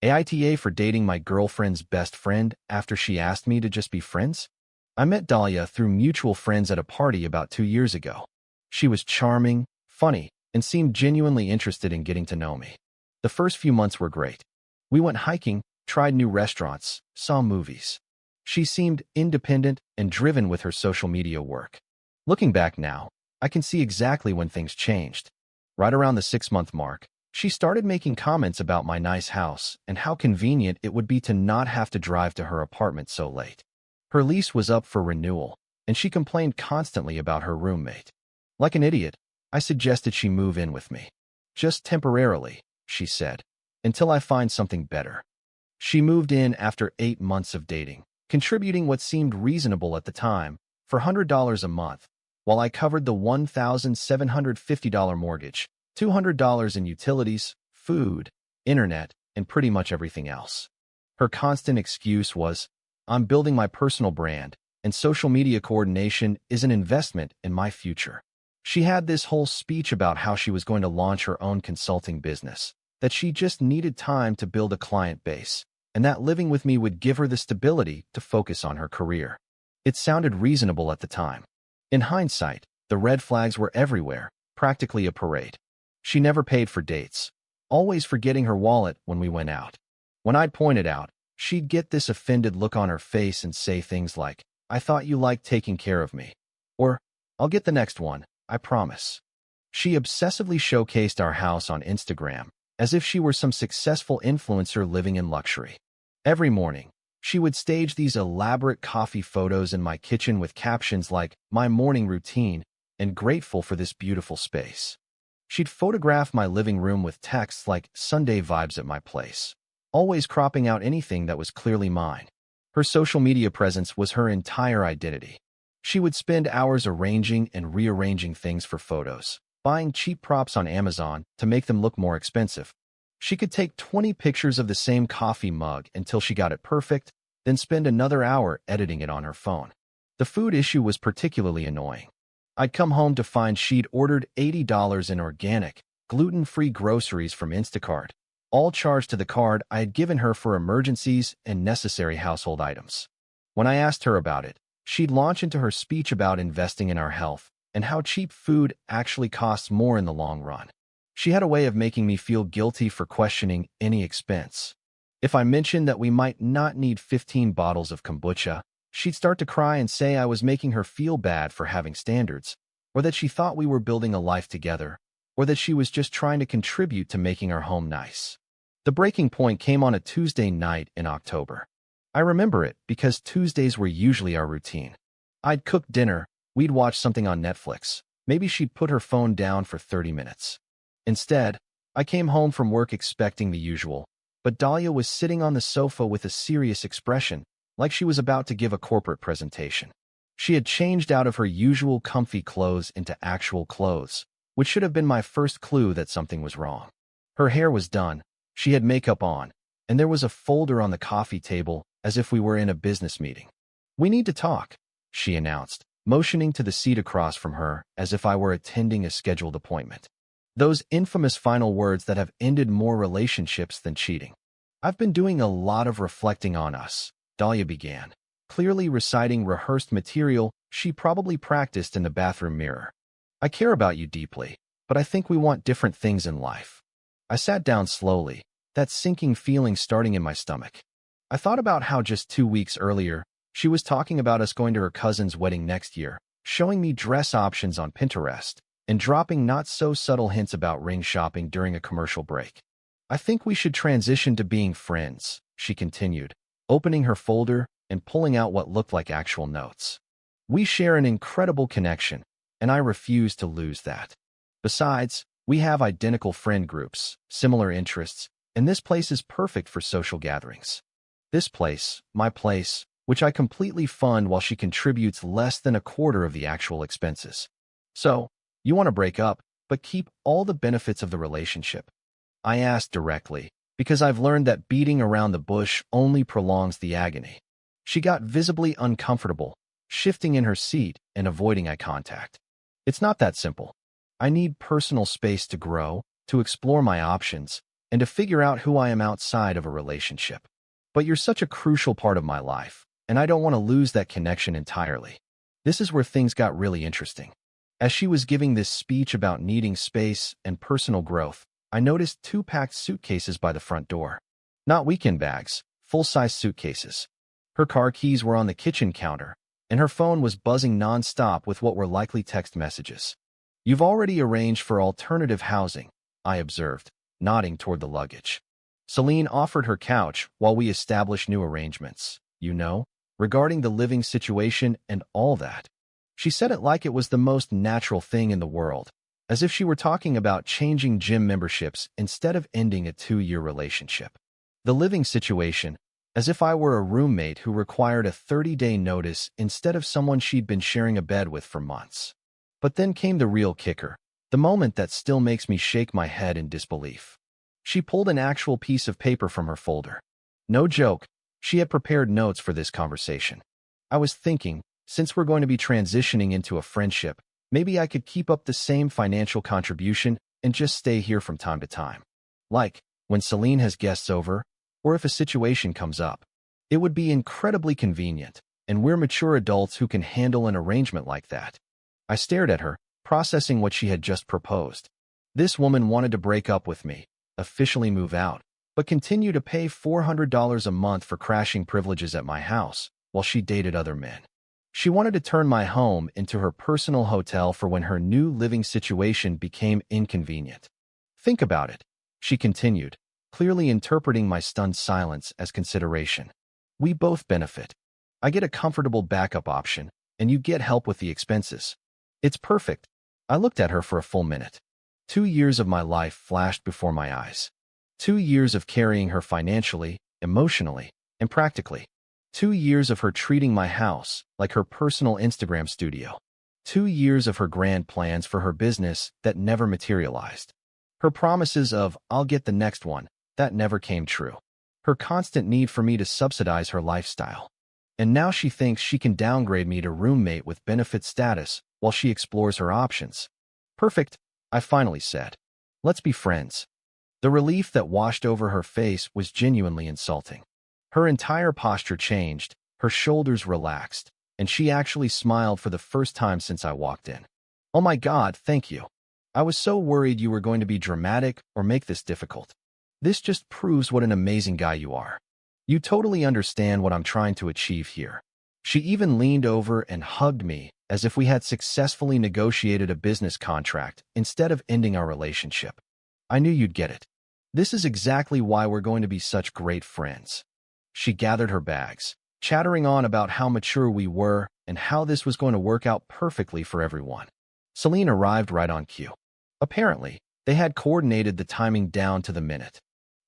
AITA for dating my girlfriend's best friend after she asked me to just be friends? I met Dahlia through mutual friends at a party about 2 years ago. She was charming, funny, and seemed genuinely interested in getting to know me. The first few months were great. We went hiking, tried new restaurants, saw movies. She seemed independent and driven with her social media work. Looking back now, I can see exactly when things changed. Right around the 6-month mark, she started making comments about my nice house and how convenient it would be to not have to drive to her apartment so late. Her lease was up for renewal, and she complained constantly about her roommate. Like an idiot, I suggested she move in with me. Just temporarily, she said, until I find something better. She moved in after 8 months of dating, contributing what seemed reasonable at the time, for $100 a month, while I covered the $1,750 mortgage, $200 in utilities, food, internet, and pretty much everything else. Her constant excuse was, "I'm building my personal brand, and social media coordination is an investment in my future." She had this whole speech about how she was going to launch her own consulting business, that she just needed time to build a client base, and that living with me would give her the stability to focus on her career. It sounded reasonable at the time. In hindsight, the red flags were everywhere, practically a parade. She never paid for dates, always forgetting her wallet when we went out. When I'd point it out, she'd get this offended look on her face and say things like, "I thought you liked taking care of me," or, "I'll get the next one, I promise." She obsessively showcased our house on Instagram, as if she were some successful influencer living in luxury. Every morning, she would stage these elaborate coffee photos in my kitchen with captions like, "My morning routine," and "Grateful for this beautiful space." She'd photograph my living room with texts like, "Sunday vibes at my place," always cropping out anything that was clearly mine. Her social media presence was her entire identity. She would spend hours arranging and rearranging things for photos, buying cheap props on Amazon to make them look more expensive. She could take 20 pictures of the same coffee mug until she got it perfect, then spend another hour editing it on her phone. The food issue was particularly annoying. I'd come home to find she'd ordered $80 in organic, gluten-free groceries from Instacart, all charged to the card I had given her for emergencies and necessary household items. When I asked her about it, she'd launch into her speech about investing in our health and how cheap food actually costs more in the long run. She had a way of making me feel guilty for questioning any expense. If I mentioned that we might not need 15 bottles of kombucha, she'd start to cry and say I was making her feel bad for having standards, or that she thought we were building a life together, or that she was just trying to contribute to making our home nice. The breaking point came on a Tuesday night in October. I remember it because Tuesdays were usually our routine. I'd cook dinner, we'd watch something on Netflix, maybe she'd put her phone down for 30 minutes. Instead, I came home from work expecting the usual, but Dahlia was sitting on the sofa with a serious expression, like she was about to give a corporate presentation. She had changed out of her usual comfy clothes into actual clothes, which should have been my first clue that something was wrong. Her hair was done, she had makeup on, and there was a folder on the coffee table as if we were in a business meeting. "We need to talk," she announced, motioning to the seat across from her as if I were attending a scheduled appointment. Those infamous final words that have ended more relationships than cheating. "I've been doing a lot of reflecting on us," Dahlia began, clearly reciting rehearsed material she probably practiced in the bathroom mirror. "I care about you deeply, but I think we want different things in life." I sat down slowly, that sinking feeling starting in my stomach. I thought about how just 2 weeks earlier, she was talking about us going to her cousin's wedding next year, showing me dress options on Pinterest, and dropping not-so-subtle hints about ring shopping during a commercial break. "I think we should transition to being friends," she continued, opening her folder and pulling out what looked like actual notes. "We share an incredible connection, and I refuse to lose that. Besides, we have identical friend groups, similar interests, and this place is perfect for social gatherings." This place, my place, which I completely fund while she contributes less than a quarter of the actual expenses. "So, you want to break up, but keep all the benefits of the relationship?" I asked directly, because I've learned that beating around the bush only prolongs the agony. She got visibly uncomfortable, shifting in her seat and avoiding eye contact. "It's not that simple. I need personal space to grow, to explore my options, and to figure out who I am outside of a relationship. But you're such a crucial part of my life, and I don't want to lose that connection entirely. This is where things got really interesting. As she was giving this speech about needing space and personal growth, I noticed 2 packed suitcases by the front door. Not weekend bags, full-size suitcases. Her car keys were on the kitchen counter, and her phone was buzzing non-stop with what were likely text messages. "You've already arranged for alternative housing," I observed, nodding toward the luggage. Celine offered her couch while we established new arrangements, regarding the living situation and all that. She said it like it was the most natural thing in the world, as if she were talking about changing gym memberships instead of ending a 2-year relationship. The living situation, as if I were a roommate who required a 30-day notice instead of someone she'd been sharing a bed with for months. But then came the real kicker, the moment that still makes me shake my head in disbelief. She pulled an actual piece of paper from her folder. No joke, she had prepared notes for this conversation. I was thinking, since we're going to be transitioning into a friendship, maybe I could keep up the same financial contribution and just stay here from time to time. Like, when Celine has guests over, or if a situation comes up. It would be incredibly convenient, and we're mature adults who can handle an arrangement like that. I stared at her, processing what she had just proposed. This woman wanted to break up with me, officially move out, but continue to pay $400 a month for crashing privileges at my house while she dated other men. She wanted to turn my home into her personal hotel for when her new living situation became inconvenient. Think about it, she continued, clearly interpreting my stunned silence as consideration. We both benefit. I get a comfortable backup option, and you get help with the expenses. It's perfect. I looked at her for a full minute. 2 years of my life flashed before my eyes. 2 years of carrying her financially, emotionally, and practically. 2 years of her treating my house like her personal Instagram studio. 2 years of her grand plans for her business that never materialized. Her promises of, "I'll get the next one," that never came true. Her constant need for me to subsidize her lifestyle. And now she thinks she can downgrade me to roommate with benefit status while she explores her options. Perfect, I finally said. Let's be friends. The relief that washed over her face was genuinely insulting. Her entire posture changed, her shoulders relaxed, and she actually smiled for the first time since I walked in. "Oh my God, thank you. I was so worried you were going to be dramatic or make this difficult. This just proves what an amazing guy you are. You totally understand what I'm trying to achieve here." She even leaned over and hugged me as if we had successfully negotiated a business contract instead of ending our relationship. "I knew you'd get it. This is exactly why we're going to be such great friends." She gathered her bags, chattering on about how mature we were and how this was going to work out perfectly for everyone. Celine arrived right on cue. Apparently, they had coordinated the timing down to the minute.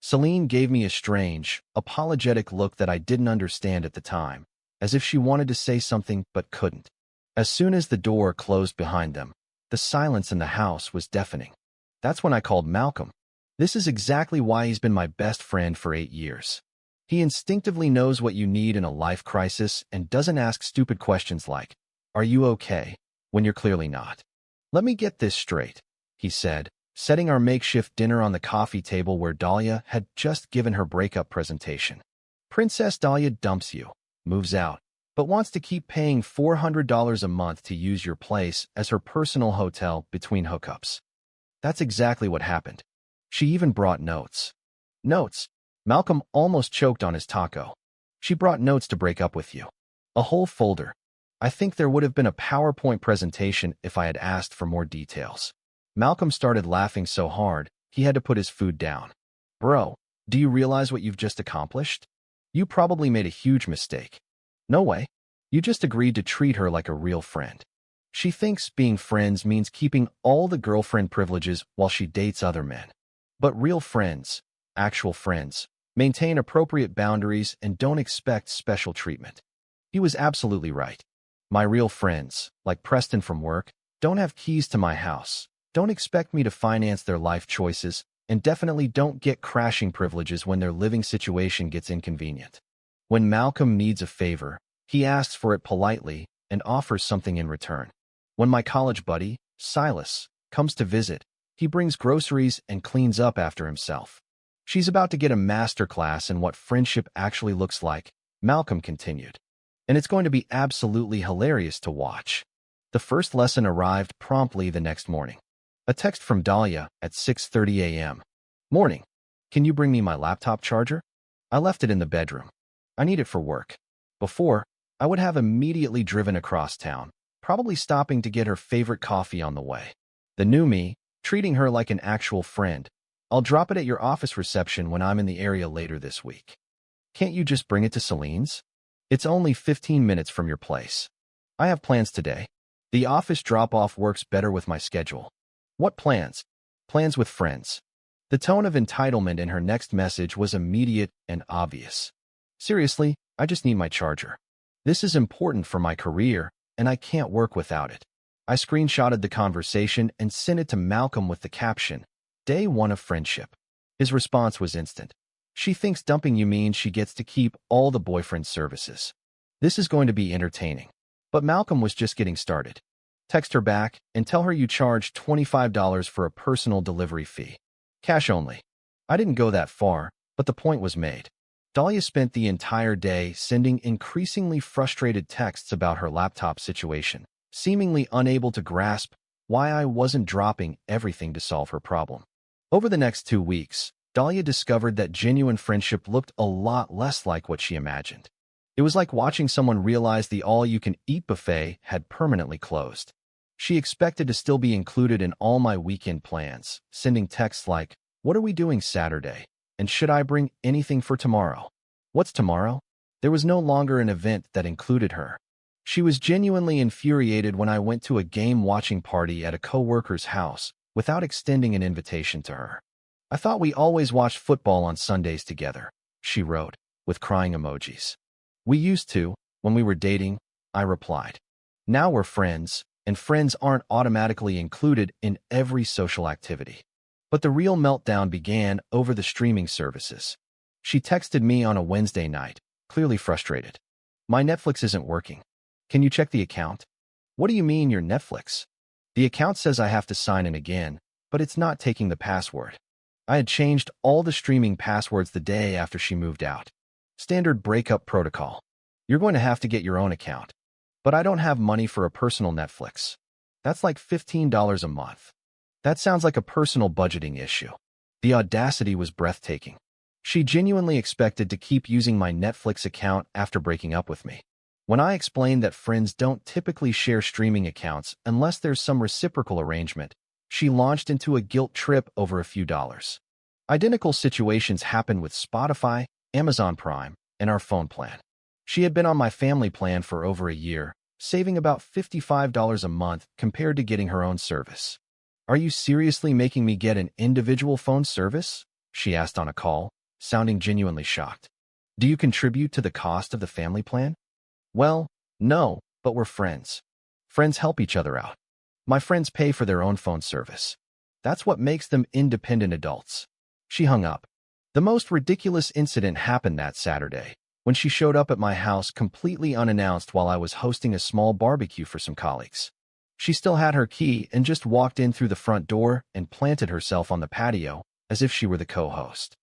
Celine gave me a strange, apologetic look that I didn't understand at the time, as if she wanted to say something but couldn't. As soon as the door closed behind them, the silence in the house was deafening. That's when I called Malcolm. This is exactly why he's been my best friend for 8 years. He instinctively knows what you need in a life crisis and doesn't ask stupid questions like, "Are you okay?" when you're clearly not. "Let me get this straight," he said, setting our makeshift dinner on the coffee table where Dahlia had just given her breakup presentation. "Princess Dahlia dumps you, moves out, but wants to keep paying $400 a month to use your place as her personal hotel between hookups." That's exactly what happened. She even brought notes. Notes. Malcolm almost choked on his taco. She brought notes to break up with you. A whole folder. I think there would have been a PowerPoint presentation if I had asked for more details. Malcolm started laughing so hard, he had to put his food down. "Bro, do you realize what you've just accomplished? You probably made a huge mistake." "No way. You just agreed to treat her like a real friend. She thinks being friends means keeping all the girlfriend privileges while she dates other men. But real friends, actual friends, maintain appropriate boundaries and don't expect special treatment." He was absolutely right. My real friends, like Preston from work, don't have keys to my house, don't expect me to finance their life choices, and definitely don't get crashing privileges when their living situation gets inconvenient. When Malcolm needs a favor, he asks for it politely and offers something in return. When my college buddy, Silas, comes to visit, he brings groceries and cleans up after himself. She's about to get a masterclass in what friendship actually looks like, Malcolm continued. And it's going to be absolutely hilarious to watch. The first lesson arrived promptly the next morning. A text from Dahlia at 6:30 a.m. Morning. Can you bring me my laptop charger? I left it in the bedroom. I need it for work. Before, I would have immediately driven across town, probably stopping to get her favorite coffee on the way. The new me, treating her like an actual friend. I'll drop it at your office reception when I'm in the area later this week. Can't you just bring it to Celine's? It's only 15 minutes from your place. I have plans today. The office drop-off works better with my schedule. What plans? Plans with friends. The tone of entitlement in her next message was immediate and obvious. Seriously, I just need my charger. This is important for my career, and I can't work without it. I screenshotted the conversation and sent it to Malcolm with the caption, Day 1 of friendship. His response was instant. She thinks dumping you means she gets to keep all the boyfriend services. This is going to be entertaining. But Malcolm was just getting started. Text her back and tell her you charge $25 for a personal delivery fee. Cash only. I didn't go that far, but the point was made. Dahlia spent the entire day sending increasingly frustrated texts about her laptop situation, seemingly unable to grasp why I wasn't dropping everything to solve her problem. Over the next 2 weeks, Dahlia discovered that genuine friendship looked a lot less like what she imagined. It was like watching someone realize the all-you-can-eat buffet had permanently closed. She expected to still be included in all my weekend plans, sending texts like, What are we doing Saturday? And should I bring anything for tomorrow? What's tomorrow? There was no longer an event that included her. She was genuinely infuriated when I went to a game-watching party at a co-worker's house without extending an invitation to her. I thought we always watched football on Sundays together, she wrote, with crying emojis. We used to, when we were dating, I replied. Now we're friends, and friends aren't automatically included in every social activity. But the real meltdown began over the streaming services. She texted me on a Wednesday night, clearly frustrated. My Netflix isn't working. Can you check the account? What do you mean your Netflix? The account says I have to sign in again, but it's not taking the password. I had changed all the streaming passwords the day after she moved out. Standard breakup protocol. You're going to have to get your own account. But I don't have money for a personal Netflix. That's like $15 a month. That sounds like a personal budgeting issue. The audacity was breathtaking. She genuinely expected to keep using my Netflix account after breaking up with me. When I explained that friends don't typically share streaming accounts unless there's some reciprocal arrangement, she launched into a guilt trip over a few dollars. Identical situations happened with Spotify, Amazon Prime, and our phone plan. She had been on my family plan for over a year, saving about $55 a month compared to getting her own service. Are you seriously making me get an individual phone service? She asked on a call, sounding genuinely shocked. Do you contribute to the cost of the family plan? Well, no, but we're friends. Friends help each other out. My friends pay for their own phone service. That's what makes them independent adults. She hung up. The most ridiculous incident happened that Saturday, when she showed up at my house completely unannounced while I was hosting a small barbecue for some colleagues. She still had her key and just walked in through the front door and planted herself on the patio as if she were the co-host.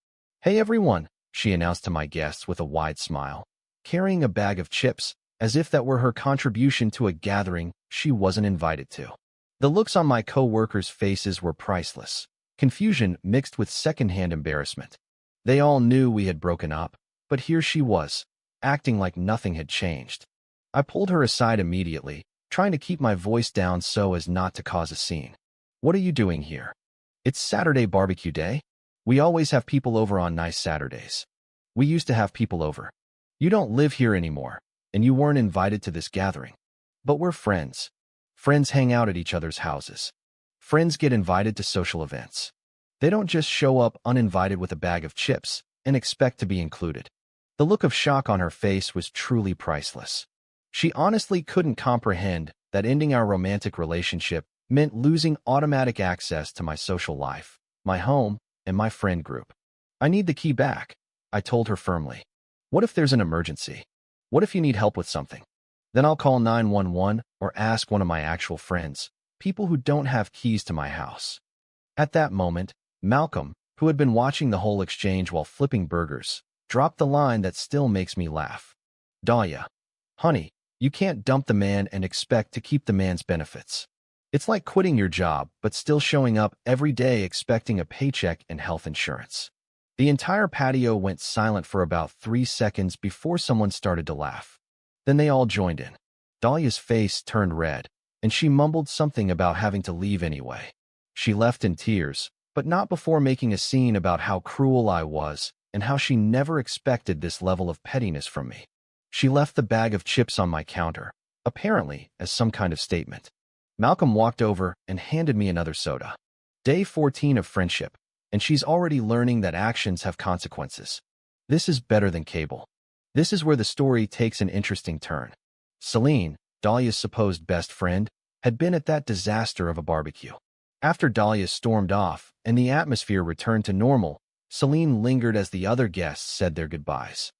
Hey everyone, she announced to my guests with a wide smile, carrying a bag of chips as if that were her contribution to a gathering she wasn't invited to. The looks on my co-workers' faces were priceless, confusion mixed with secondhand embarrassment. They all knew we had broken up, but here she was, acting like nothing had changed. I pulled her aside immediately, trying to keep my voice down so as not to cause a scene. What are you doing here? It's Saturday barbecue day. We always have people over on nice Saturdays. We used to have people over. You don't live here anymore, and you weren't invited to this gathering. But we're friends. Friends hang out at each other's houses. Friends get invited to social events. They don't just show up uninvited with a bag of chips and expect to be included. The look of shock on her face was truly priceless. She honestly couldn't comprehend that ending our romantic relationship meant losing automatic access to my social life, my home, and my friend group. I need the key back, I told her firmly. What if there's an emergency? What if you need help with something? Then I'll call 911 or ask one of my actual friends, people who don't have keys to my house. At that moment, Malcolm, who had been watching the whole exchange while flipping burgers, dropped the line that still makes me laugh. Dahlia, honey, you can't dump the man and expect to keep the man's benefits. It's like quitting your job, but still showing up every day expecting a paycheck and health insurance. The entire patio went silent for about 3 seconds before someone started to laugh. Then they all joined in. Dahlia's face turned red, and she mumbled something about having to leave anyway. She left in tears, but not before making a scene about how cruel I was and how she never expected this level of pettiness from me. She left the bag of chips on my counter, apparently as some kind of statement. Malcolm walked over and handed me another soda. Day 14 of friendship, and she's already learning that actions have consequences. This is better than cable. This is where the story takes an interesting turn. Celine, Dahlia's supposed best friend, had been at that disaster of a barbecue. After Dahlia stormed off and the atmosphere returned to normal, Celine lingered as the other guests said their goodbyes.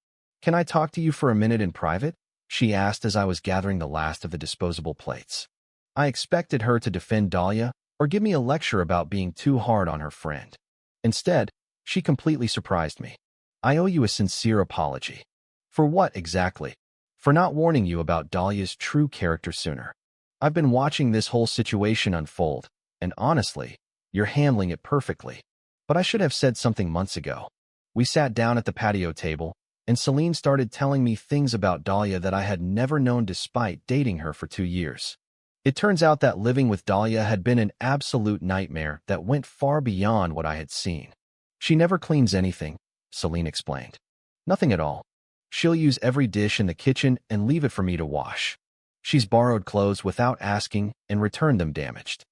"Can I talk to you for a minute in private?" she asked as I was gathering the last of the disposable plates. I expected her to defend Dahlia or give me a lecture about being too hard on her friend. Instead, she completely surprised me. "I owe you a sincere apology." "For what exactly?" "For not warning you about Dahlia's true character sooner. I've been watching this whole situation unfold, and honestly, you're handling it perfectly. But I should have said something months ago." We sat down at the patio table, and Celine started telling me things about Dahlia that I had never known despite dating her for 2 years. It turns out that living with Dahlia had been an absolute nightmare that went far beyond what I had seen. "She never cleans anything," Celine explained. "Nothing at all. She'll use every dish in the kitchen and leave it for me to wash. She's borrowed clothes without asking and returned them damaged.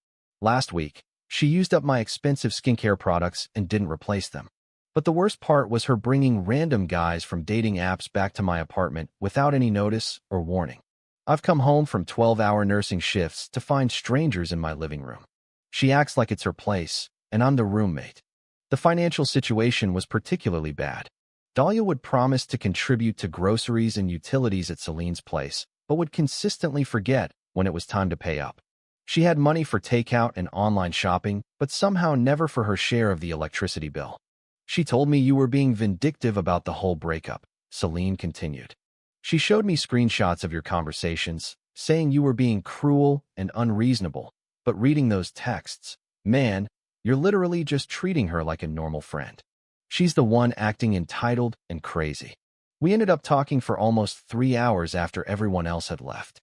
Last week, she used up my expensive skincare products and didn't replace them. But the worst part was her bringing random guys from dating apps back to my apartment without any notice or warning. I've come home from 12-hour nursing shifts to find strangers in my living room. She acts like it's her place, and I'm the roommate. The financial situation was particularly bad. Dahlia would promise to contribute to groceries and utilities at Celine's place, but would consistently forget when it was time to pay up. She had money for takeout and online shopping, but somehow never for her share of the electricity bill. "She told me you were being vindictive about the whole breakup," Celine continued. "She showed me screenshots of your conversations, saying you were being cruel and unreasonable, but reading those texts, man, you're literally just treating her like a normal friend. She's the one acting entitled and crazy." We ended up talking for almost 3 hours after everyone else had left.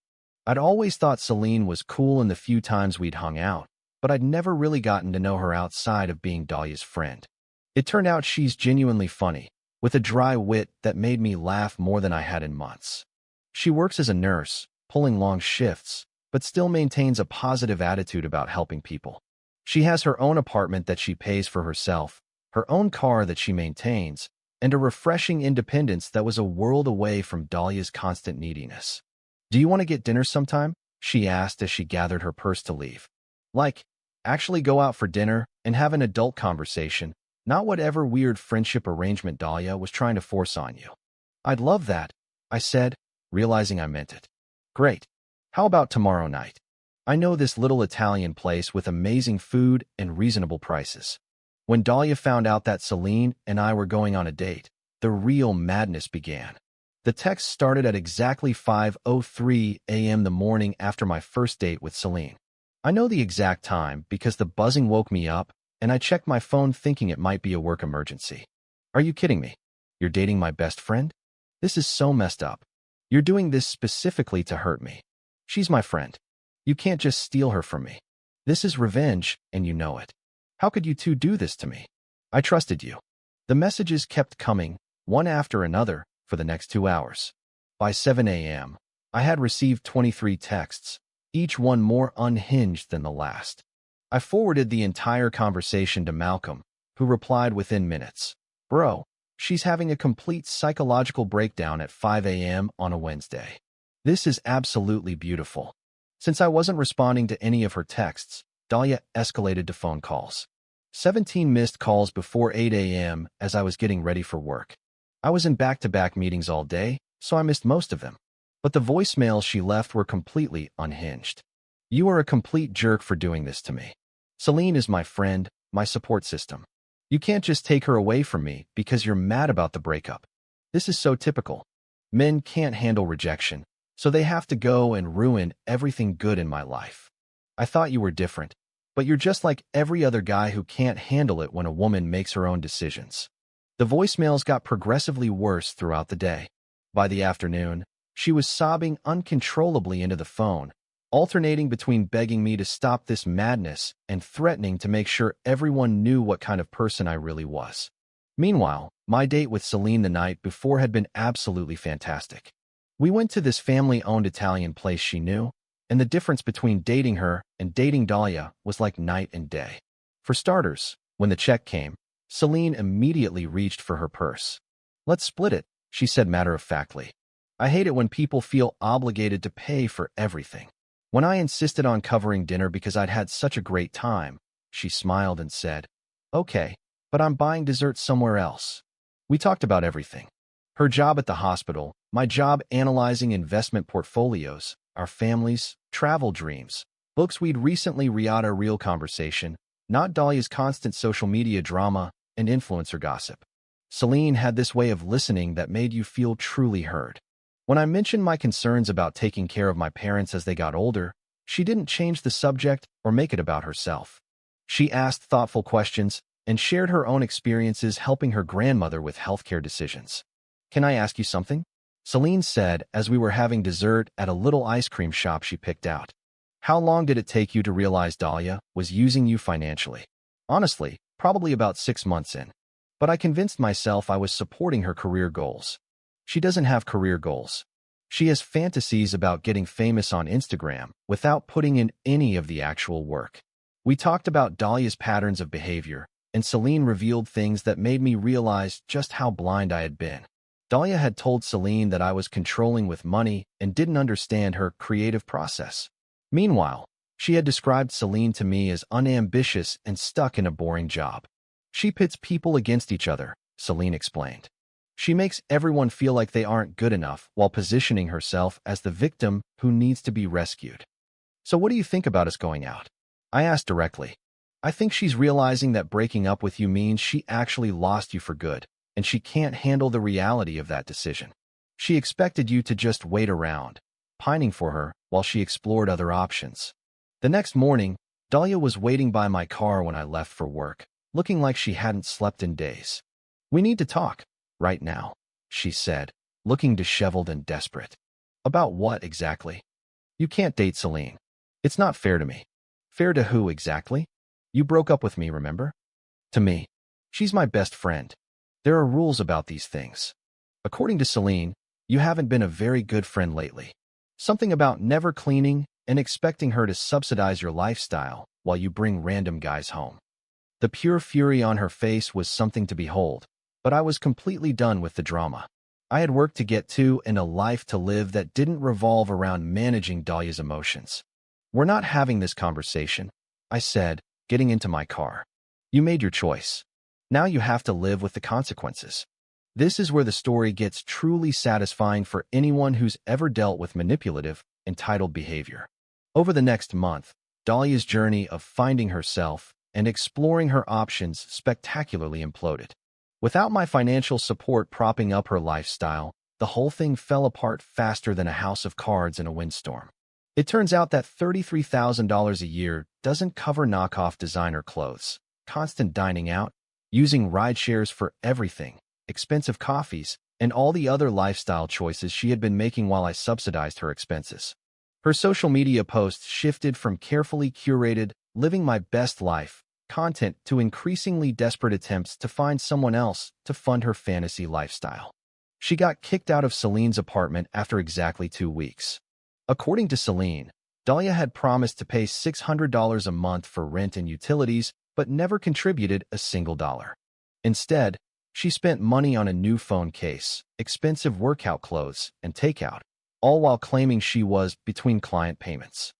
I'd always thought Celine was cool in the few times we'd hung out, but I'd never really gotten to know her outside of being Dahlia's friend. It turned out she's genuinely funny, with a dry wit that made me laugh more than I had in months. She works as a nurse, pulling long shifts, but still maintains a positive attitude about helping people. She has her own apartment that she pays for herself, her own car that she maintains, and a refreshing independence that was a world away from Dahlia's constant neediness. "Do you want to get dinner sometime?" she asked as she gathered her purse to leave. "Like, actually go out for dinner and have an adult conversation, not whatever weird friendship arrangement Dahlia was trying to force on you." "I'd love that," I said, realizing I meant it. "Great. How about tomorrow night? I know this little Italian place with amazing food and reasonable prices." When Dahlia found out that Celine and I were going on a date, the real madness began. The text started at exactly 5:03 a.m. the morning after my first date with Celine. I know the exact time because the buzzing woke me up, and I checked my phone thinking it might be a work emergency. "Are you kidding me? You're dating my best friend? This is so messed up. You're doing this specifically to hurt me. She's my friend. You can't just steal her from me. This is revenge, and you know it. How could you two do this to me? I trusted you." The messages kept coming, one after another, for the next 2 hours. By 7 a.m., I had received 23 texts, each one more unhinged than the last. I forwarded the entire conversation to Malcolm, who replied within minutes. "Bro, she's having a complete psychological breakdown at 5 a.m. on a Wednesday. This is absolutely beautiful." Since I wasn't responding to any of her texts, Dahlia escalated to phone calls. 17 missed calls before 8 a.m. as I was getting ready for work. I was in back-to-back meetings all day, so I missed most of them. But the voicemails she left were completely unhinged. "You are a complete jerk for doing this to me. Celine is my friend, my support system. You can't just take her away from me because you're mad about the breakup. This is so typical. Men can't handle rejection, so they have to go and ruin everything good in my life. I thought you were different, but you're just like every other guy who can't handle it when a woman makes her own decisions. The voicemails got progressively worse throughout the day. By the afternoon, she was sobbing uncontrollably into the phone, alternating between begging me to stop this madness and threatening to make sure everyone knew what kind of person I really was. Meanwhile, my date with Celine the night before had been absolutely fantastic. We went to this family-owned Italian place she knew, and the difference between dating her and dating Dahlia was like night and day. For starters, when the check came, Celine immediately reached for her purse. "Let's split it," she said matter-of-factly. I hate it when people feel obligated to pay for everything. When I insisted on covering dinner because I'd had such a great time, she smiled and said, "Okay, but I'm buying dessert somewhere else." We talked about everything. Her job at the hospital, my job analyzing investment portfolios, our families, travel dreams, books we'd recently read, a real conversation, not Dahlia's constant social media drama and influencer gossip. Celine had this way of listening that made you feel truly heard. When I mentioned my concerns about taking care of my parents as they got older, she didn't change the subject or make it about herself. She asked thoughtful questions and shared her own experiences helping her grandmother with healthcare decisions. "Can I ask you something?" Celine said as we were having dessert at a little ice cream shop she picked out. "How long did it take you to realize Dahlia was using you financially?" "Honestly, probably about 6 months in. But I convinced myself I was supporting her career goals." She doesn't have career goals. She has fantasies about getting famous on Instagram without putting in any of the actual work. We talked about Dahlia's patterns of behavior, and Celine revealed things that made me realize just how blind I had been. Dahlia had told Celine that I was controlling with money and didn't understand her creative process. Meanwhile, she had described Celine to me as unambitious and stuck in a boring job. "She pits people against each other," Celine explained. "She makes everyone feel like they aren't good enough while positioning herself as the victim who needs to be rescued." "So what do you think about us going out?" I asked directly. "I think she's realizing that breaking up with you means she actually lost you for good, and she can't handle the reality of that decision. She expected you to just wait around, pining for her while she explored other options." The next morning, Dahlia was waiting by my car when I left for work, looking like she hadn't slept in days. "We need to talk, right now," she said, looking disheveled and desperate. "About what exactly?" "You can't date Celine. It's not fair to me." "Fair to who exactly?" "You broke up with me, remember?" "To me. She's my best friend. There are rules about these things. According to Celine, you haven't been a very good friend lately. Something about never cleaning and expecting her to subsidize your lifestyle while you bring random guys home." The pure fury on her face was something to behold, but I was completely done with the drama. I had work to get to and a life to live that didn't revolve around managing Dahlia's emotions. "We're not having this conversation," I said, getting into my car. "You made your choice. Now you have to live with the consequences." This is where the story gets truly satisfying for anyone who's ever dealt with manipulative, entitled behavior. Over the next month, Dahlia's journey of finding herself and exploring her options spectacularly imploded. Without my financial support propping up her lifestyle, the whole thing fell apart faster than a house of cards in a windstorm. It turns out that $33,000 a year doesn't cover knockoff designer clothes, constant dining out, using ride shares for everything, expensive coffees, and all the other lifestyle choices she had been making while I subsidized her expenses. Her social media posts shifted from carefully curated, living my best life content to increasingly desperate attempts to find someone else to fund her fantasy lifestyle. She got kicked out of Celine's apartment after exactly 2 weeks. According to Celine, Dahlia had promised to pay $600 a month for rent and utilities, but never contributed a single dollar. Instead, she spent money on a new phone case, expensive workout clothes, and takeout, all while claiming she was between client payments.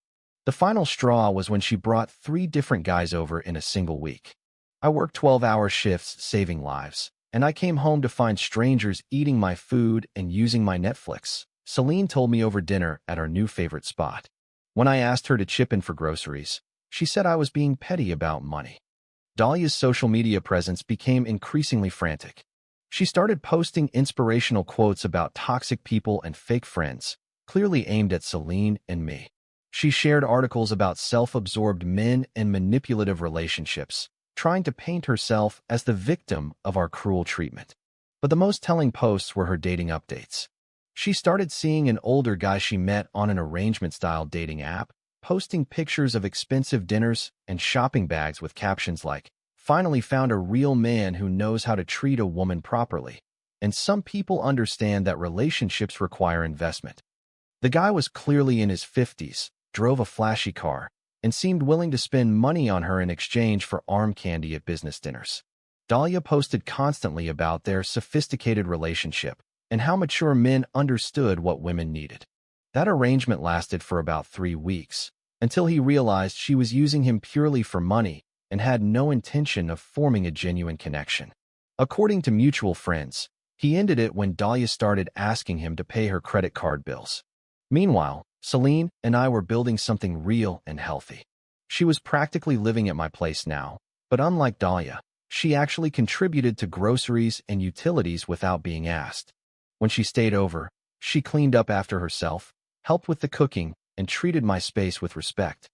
The final straw was when she brought 3 different guys over in a single week. I worked 12-hour shifts saving lives, and I came home to find strangers eating my food and using my Netflix, Celine told me over dinner at our new favorite spot. When I asked her to chip in for groceries, she said I was being petty about money. Dahlia's social media presence became increasingly frantic. She started posting inspirational quotes about toxic people and fake friends, clearly aimed at Celine and me. She shared articles about self-absorbed men and manipulative relationships, trying to paint herself as the victim of our cruel treatment. But the most telling posts were her dating updates. She started seeing an older guy she met on an arrangement-style dating app, posting pictures of expensive dinners and shopping bags with captions like, "Finally found a real man who knows how to treat a woman properly." And some people understand that relationships require investment. The guy was clearly in his 50s, drove a flashy car, and seemed willing to spend money on her in exchange for arm candy at business dinners. Dahlia posted constantly about their sophisticated relationship and how mature men understood what women needed. That arrangement lasted for about 3 weeks, until he realized she was using him purely for money and had no intention of forming a genuine connection. According to mutual friends, he ended it when Dahlia started asking him to pay her credit card bills. Meanwhile, Celine and I were building something real and healthy. She was practically living at my place now, but unlike Dahlia, she actually contributed to groceries and utilities without being asked. When she stayed over, she cleaned up after herself, helped with the cooking, and treated my space with respect.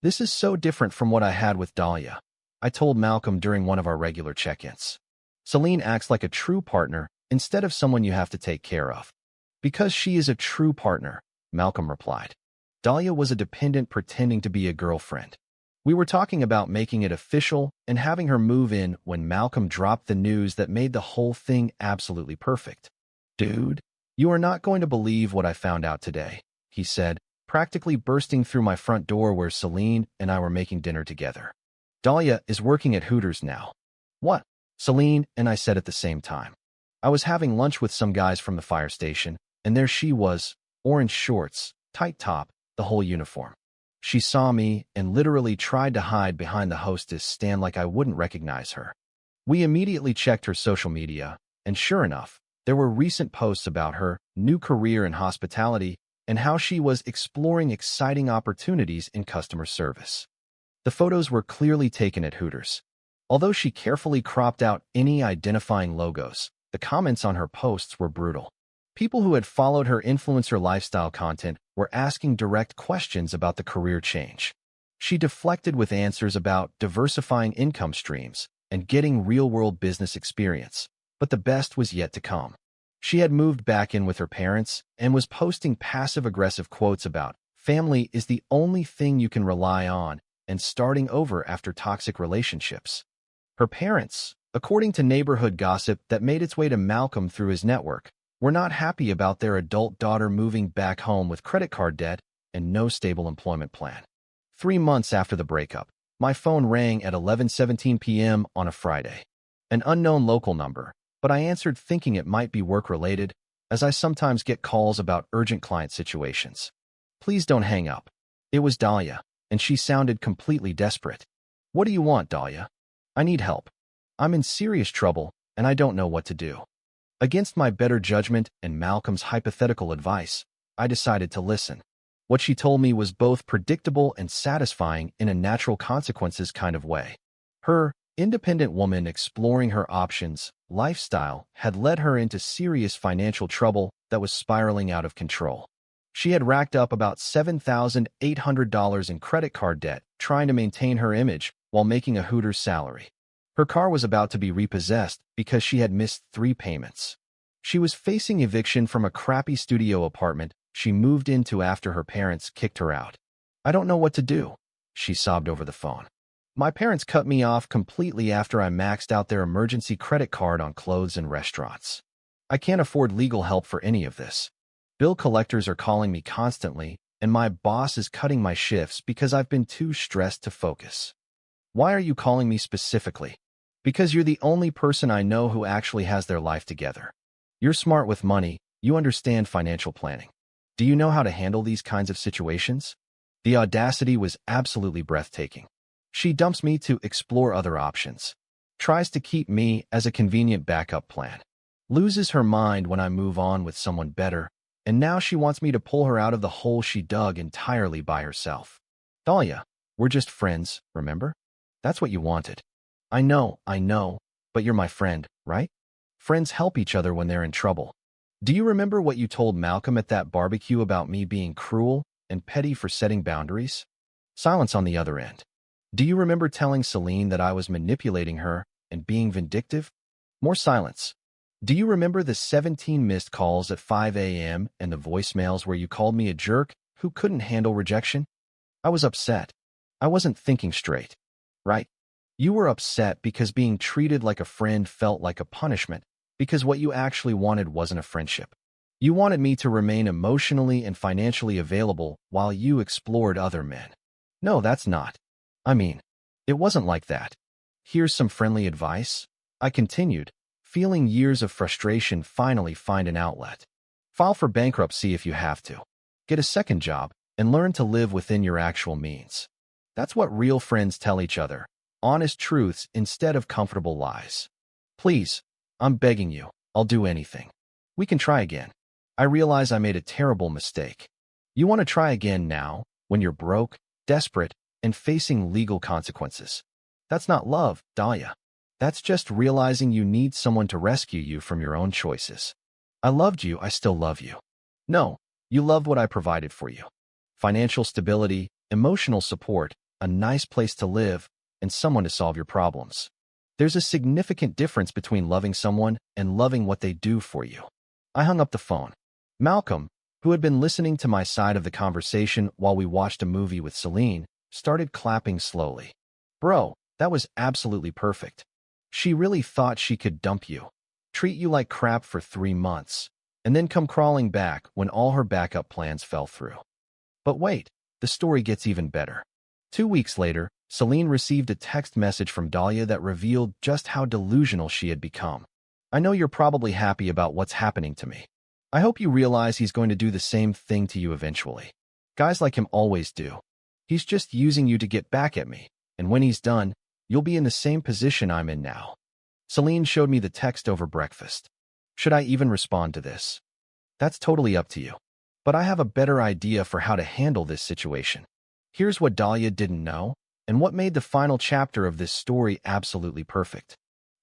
This is so different from what I had with Dahlia, I told Malcolm during one of our regular check-ins. Celine acts like a true partner instead of someone you have to take care of. Because she is a true partner, Malcolm replied. Dahlia was a dependent pretending to be a girlfriend. We were talking about making it official and having her move in when Malcolm dropped the news that made the whole thing absolutely perfect. "Dude, you are not going to believe what I found out today," he said, practically bursting through my front door where Celine and I were making dinner together. "Dahlia is working at Hooters now." "What?" Celine and I said at the same time. I was having lunch with some guys from the fire station, and there she was, orange shorts, tight top, the whole uniform. She saw me and literally tried to hide behind the hostess stand like I wouldn't recognize her. We immediately checked her social media, and sure enough, there were recent posts about her new career in hospitality and how she was exploring exciting opportunities in customer service. The photos were clearly taken at Hooters. Although she carefully cropped out any identifying logos, the comments on her posts were brutal. People who had followed her influencer lifestyle content were asking direct questions about the career change. She deflected with answers about diversifying income streams and getting real-world business experience, but the best was yet to come. She had moved back in with her parents and was posting passive-aggressive quotes about family is the only thing you can rely on and starting over after toxic relationships. Her parents, according to neighborhood gossip that made its way to Malcolm through his network, were not happy about their adult daughter moving back home with credit card debt and no stable employment plan. 3 months after the breakup, my phone rang at 11:17 p.m. on a Friday. An unknown local number, but I answered thinking it might be work-related, as I sometimes get calls about urgent client situations. "Please don't hang up." It was Dahlia, and she sounded completely desperate. "What do you want, Dahlia?" "I need help. I'm in serious trouble, and I don't know what to do." Against my better judgment and Malcolm's hypothetical advice, I decided to listen. What she told me was both predictable and satisfying in a natural consequences kind of way. Her independent woman exploring her options lifestyle had led her into serious financial trouble that was spiraling out of control. She had racked up about $7,800 in credit card debt trying to maintain her image while making a Hooters salary. Her car was about to be repossessed because she had missed 3 payments. She was facing eviction from a crappy studio apartment she moved into after her parents kicked her out. "I don't know what to do," she sobbed over the phone. "My parents cut me off completely after I maxed out their emergency credit card on clothes and restaurants. I can't afford legal help for any of this. Bill collectors are calling me constantly, and my boss is cutting my shifts because I've been too stressed to focus." "Why are you calling me specifically?" "Because you're the only person I know who actually has their life together. You're smart with money, you understand financial planning. Do you know how to handle these kinds of situations?" The audacity was absolutely breathtaking. She dumps me to explore other options. Tries to keep me as a convenient backup plan. Loses her mind when I move on with someone better, and now she wants me to pull her out of the hole she dug entirely by herself. "Dahlia, we're just friends, remember? That's what you wanted." I know, but you're my friend, right? Friends help each other when they're in trouble. Do you remember what you told Malcolm at that barbecue about me being cruel and petty for setting boundaries? Silence on the other end. Do you remember telling Celine that I was manipulating her and being vindictive? More silence. Do you remember the 17 missed calls at 5 a.m. and the voicemails where you called me a jerk who couldn't handle rejection? I was upset. I wasn't thinking straight. Right? You were upset because being treated like a friend felt like a punishment, because what you actually wanted wasn't a friendship. You wanted me to remain emotionally and financially available while you explored other men. No, that's not. It wasn't like that. Here's some friendly advice. I continued, feeling years of frustration finally find an outlet. File for bankruptcy if you have to. Get a second job and learn to live within your actual means. That's what real friends tell each other. Honest truths instead of comfortable lies. Please, I'm begging you, I'll do anything. We can try again. I realize I made a terrible mistake. You want to try again now, when you're broke, desperate, and facing legal consequences. That's not love, Dahlia. That's just realizing you need someone to rescue you from your own choices. I loved you, I still love you. No, you loved what I provided for you. Financial stability, emotional support, a nice place to live, and someone to solve your problems. There's a significant difference between loving someone and loving what they do for you. I hung up the phone. Malcolm, who had been listening to my side of the conversation while we watched a movie with Celine, started clapping slowly. Bro, that was absolutely perfect. She really thought she could dump you, treat you like crap for 3 months, and then come crawling back when all her backup plans fell through. But wait, the story gets even better. 2 weeks later, Celine received a text message from Dahlia that revealed just how delusional she had become. I know you're probably happy about what's happening to me. I hope you realize he's going to do the same thing to you eventually. Guys like him always do. He's just using you to get back at me, and when he's done, you'll be in the same position I'm in now. Celine showed me the text over breakfast. Should I even respond to this? That's totally up to you. But I have a better idea for how to handle this situation. Here's what Dahlia didn't know, and what made the final chapter of this story absolutely perfect.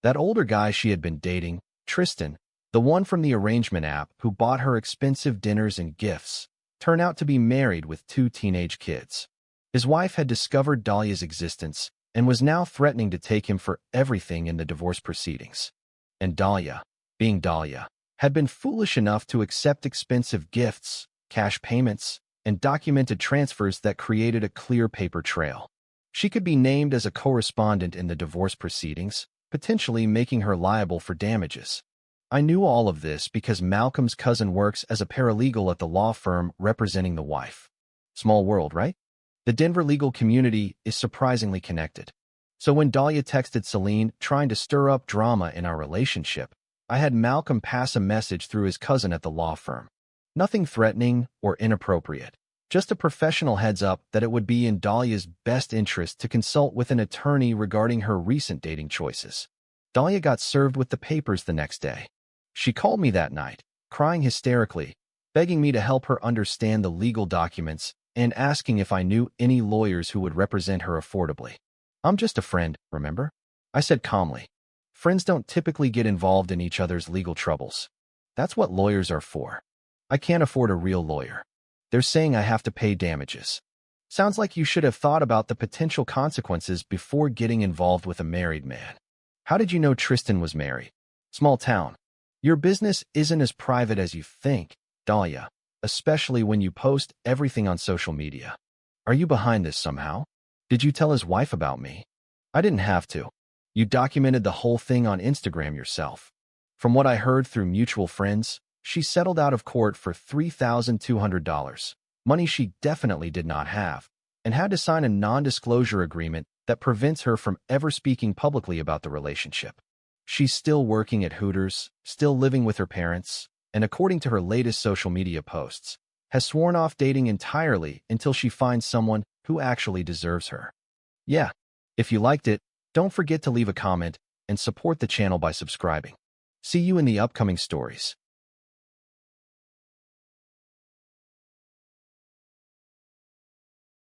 That older guy she had been dating, Tristan, the one from the arrangement app who bought her expensive dinners and gifts, turned out to be married with 2 teenage kids. His wife had discovered Dahlia's existence and was now threatening to take him for everything in the divorce proceedings. And Dahlia, being Dahlia, had been foolish enough to accept expensive gifts, cash payments, and documented transfers that created a clear paper trail. She could be named as a correspondent in the divorce proceedings, potentially making her liable for damages. I knew all of this because Malcolm's cousin works as a paralegal at the law firm representing the wife. Small world, right? The Denver legal community is surprisingly connected. So when Dahlia texted Celine trying to stir up drama in our relationship, I had Malcolm pass a message through his cousin at the law firm. Nothing threatening or inappropriate. Just a professional heads up that it would be in Dahlia's best interest to consult with an attorney regarding her recent dating choices. Dahlia got served with the papers the next day. She called me that night, crying hysterically, begging me to help her understand the legal documents and asking if I knew any lawyers who would represent her affordably. I'm just a friend, remember? I said calmly. Friends don't typically get involved in each other's legal troubles. That's what lawyers are for. I can't afford a real lawyer. They're saying I have to pay damages. Sounds like you should have thought about the potential consequences before getting involved with a married man. How did you know Tristan was married? Small town. Your business isn't as private as you think, Dahlia, especially when you post everything on social media. Are you behind this somehow? Did you tell his wife about me? I didn't have to. You documented the whole thing on Instagram yourself. From what I heard through mutual friends, she settled out of court for $3,200, money she definitely did not have, and had to sign a non-disclosure agreement that prevents her from ever speaking publicly about the relationship. She's still working at Hooters, still living with her parents, and according to her latest social media posts, has sworn off dating entirely until she finds someone who actually deserves her. Yeah, if you liked it, don't forget to leave a comment and support the channel by subscribing. See you in the upcoming stories.